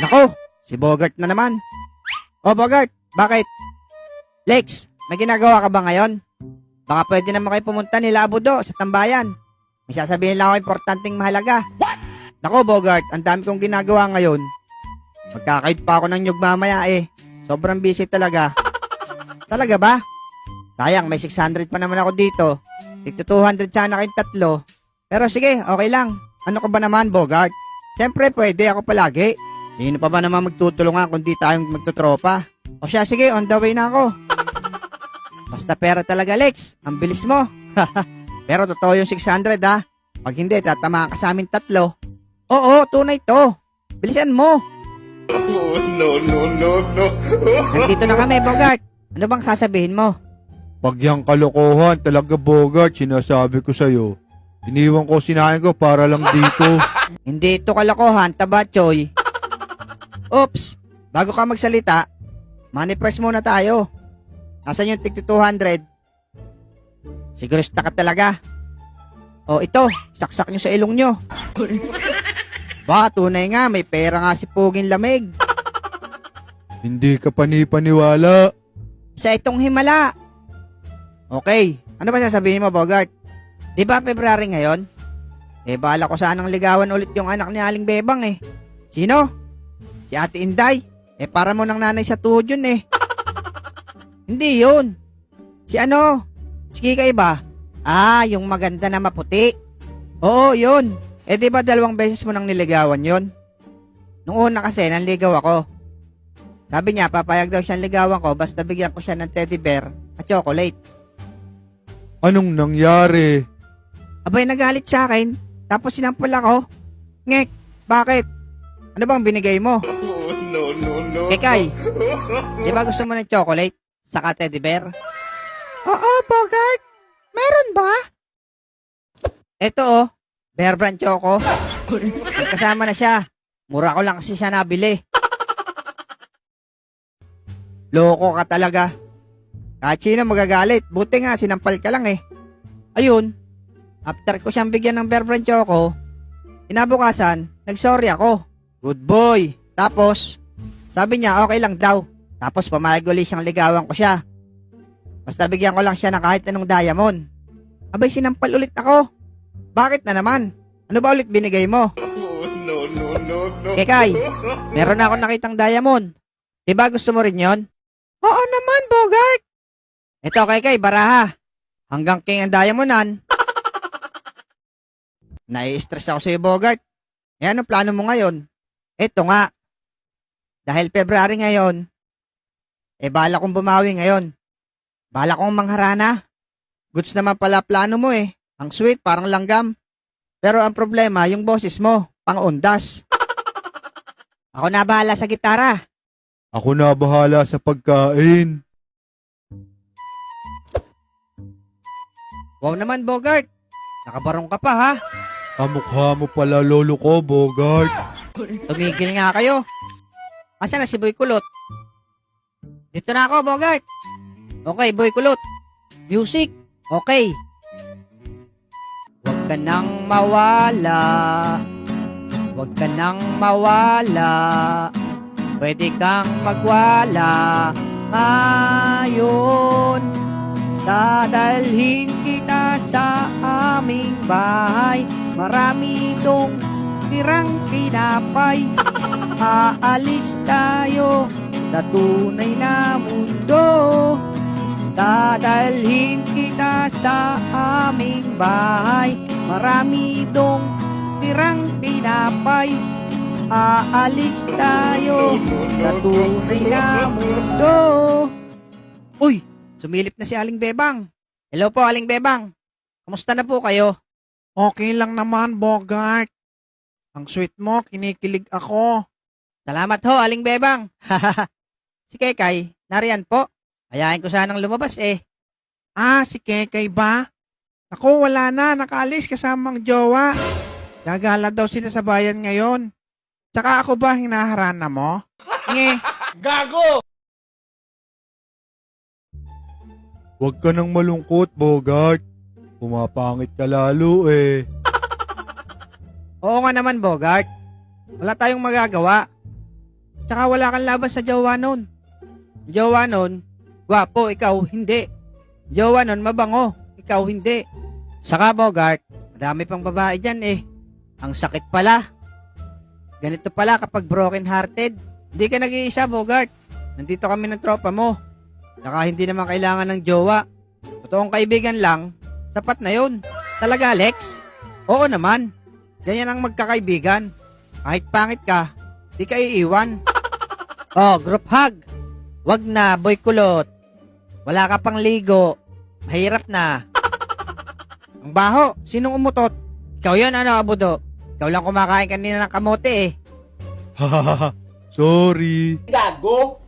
Nako, si Bogart na naman. O Bogart, bakit? Lex, may ginagawa ka ba ngayon? Baka pwede naman kayo pumunta nila Abudo sa tambayan. May sasabihin lang ako importanteng mahalaga. Nako Bogart, ang dami kong ginagawa ngayon. Magkakait pa ako ng nyug mamaya eh. Sobrang busy talaga. Talaga ba? Sayang, may 600 pa naman ako dito. Tigto 200 sana kayong tatlo. Pero sige, okay lang. Ano ka ba naman, Bogart? Siyempre, pwede ako palagi. Sino pa ba naman magtutulungan kung di tayong magtutropa? O siya, sige, on the way na ako. Basta pera talaga, Lex. Ang bilis mo. Pero totoo yung 600, ha? Pag hindi, tatamaan ka sa amin tatlo. Oo, tunay to. Bilisan mo. Oh, no, no, no, no. Nandito na kami, Bogart. Ano bang sasabihin mo? Pag yung kalokohan, talaga Bogart, sinasabi ko sa'yo. Iniwan ko sinahin ko para lang dito. Hindi ito kalokohan, taba, Choy. Oops, bago ka magsalita, money first muna tayo. Nasaan yung tig 200? Sigurista ka talaga. O ito, saksak nyo sa ilong nyo. Ba, tunay nga, may pera nga si Puging Lamig. Hindi ka panipaniwala. Sa itong himala. Okay, ano ba sasabihin mo, Bogart? Di ba February ngayon? Eh, bahala ko sanang ligawan ulit yung anak ni Aling Bebang eh. Sino? Si Ate Inday. Eh, para mo ng nanay sa tuhod yun eh. Hindi yun. Si ano? Si Kikay ba? Ah, yung maganda na maputi. Oo, yun. Eh, di ba 2 beses mo nang niligawan yun? Nung una kasi, nanligaw ako. Sabi niya, papayag daw siyang ligawan ko basta bigyan ko siya ng teddy bear at chocolate. Anong nangyari? Abay, nagalit sa akin. Tapos sinampal ako. Ngek, bakit? Ano bang binigay mo? Oh, no, no, no. Kekay, di ba gusto mo ng chocolate? Saka teddy bear? Oo, Bogart. Meron ba? Eto oh, Bear Brand Choco. Kasama na siya. Mura ko lang kasi siya nabili. Loko ka talaga. Kahit sino magagalit. Buti nga, sinampal ka lang eh. Ayun, after ko siyang bigyan ng Bear Brand Choco, kinabukasan, nag-sorry ako. Good boy. Tapos, sabi niya okay lang daw. Tapos pumayag ulit siyang ligawan ko siya. Basta bigyan ko lang siya ng kahit anong diamond. Abay, sinampal ulit ako. Bakit na naman? Ano ba ulit binigay mo? Oh, no, no, no, no. Kekay, meron na akong nakitang diamond. Diba gusto mo rin yon? Oo naman, Bogart. Ito, Kekay, baraha. Hanggang king ang diamondan. Nai-stress ako sa'yo, Bogart. Eh, ano plano mo ngayon? Eto nga. Dahil February ngayon, eh bala kong bumawi ngayon. Bala kong mangharana. Goods naman pala plano mo eh. Ang sweet, parang langgam. Pero ang problema, yung boses mo, pang-undas. Ako na bahala sa gitara. Ako na bahala sa pagkain. Wow naman, Bogart. Nakabarong ka pa, ha? Kamukha mo pala lolo ko, Bogart. Tumigil nga kayo. Asa na si Boy Kulot? Dito na ako, Bogart. Okay, Boy Kulot. Music. Okay. Huwag ka nang mawala. Huwag ka nang mawala. Pwede kang magwala. Ngayon, dadalhin kita sa aming bahay. Marami dong tirang tinapay. Aalis tayo sa tunay na mundo. Dadalhin kita sa aming bahay. Marami dong tirang tinapay. Aalis tayo sa tunay na mundo. Uy, sumilip na si Aling Bebang. Hello po, Aling Bebang. Kamusta na po kayo? Okay lang naman, Bogart. Ang sweet mo, kinikilig ako. Salamat ho, Aling Bebang. Si Kekay, nariyan po. Ayahin ko sanang lumabas eh. Ah, si Kekay ba? Ako, wala na. Nakaalis kasamang jowa. Gagala daw sila sa bayan ngayon. Tsaka ako ba hinaharana mo? Nge, Huwag ka nang malungkot, Bogart. Pumapangit ka lalo eh. Oo nga naman, Bogart. Wala tayong magagawa. Tsaka wala kang laban sa jowa nun. Jowa nun, gwapo, ikaw hindi. Jowa nun, mabango, ikaw hindi. Saka Bogart, madami pang babae dyan eh. Ang sakit pala. Ganito pala kapag broken hearted. Hindi ka nag-iisa, Bogart. Nandito kami ng tropa mo. Saka hindi naman kailangan ng jowa. Totoong kaibigan lang, sapat na yun. Talaga, Alex? Oo naman. Ganyan ang magkakaibigan. Kahit pangit ka, di ka iiwan. Oh, group hug. Wag na, boy kulot. Wala ka pang ligo. Mahirap na. Ang baho, sinong umutot? Ikaw yan, ano, Abudo? Ikaw lang kumakain kanina ng kamote eh. Sorry. Gago!